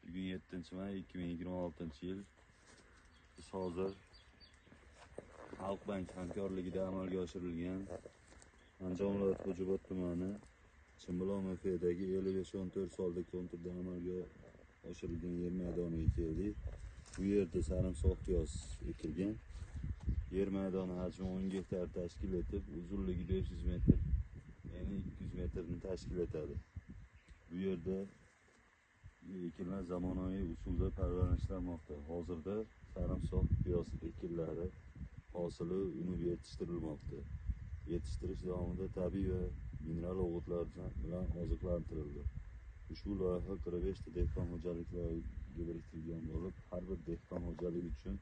Bugun 7-may 2026-yil. Biz hozir Xalq banki hamkorligida amalga oshirilgan Andijon viloyati Xo'jaobod tumani Chimbilon MFdagi 55-14 soldek konturda amalga oshirilgan yer maydoniga keldik. Bu yerda sarimsoq piyoz ekilgan. Yer maydoni hajmi 10 gektar tashkil etib, uzunligi 500 metr, eni 200 metrni tashkil etadi. Bu yerda ekilma zamonaviy usulda parvarishlanmoqda. Hozirda sarimsoq piyoz ekillari hosili unib yetishtirilmoqda. Yetishtirish davomida tabiiy va mineral o'g'itlar bilan oziqlantirildi. Ushbu loyiha 45 ta dehqon xo'jaliklariga biriktirilgan bo'lib, har bir dehqon xo'jaligi uchun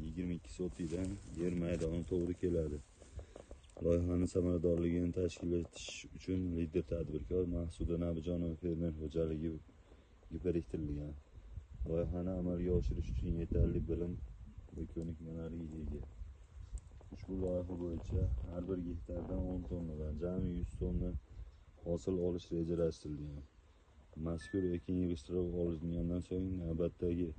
22 sotidan yer maydoni to'g'ri keladi. Loyihaning samaradorligini tashkil etish uchun lider tadbirkor Mahsuda Nabijonova fermer xo'jaligiga biriktirilgan. Loyihani amalga oshirish uchun yetarli bilim va ko'nikmalarga ega. Ushbu loyiha bo'yicha har bir gektardan 10 tonnadan jami 100 tonna hosil olish rejalashtirilgan. Mazkur ekin yig'ishtirib olingandan so'ng navbatdagi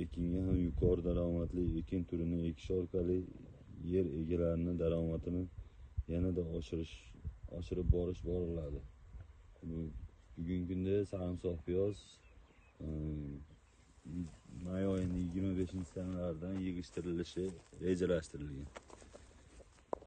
ekinga ham yuqori daromadli ekin turini ekish orqali yer egalarining daromadini yanada oshirib boriladi. Bugungi kunda sarimsoq piyoz may oyining 25-sanalaridan yig'ishtirilishi rejalashtirilgan.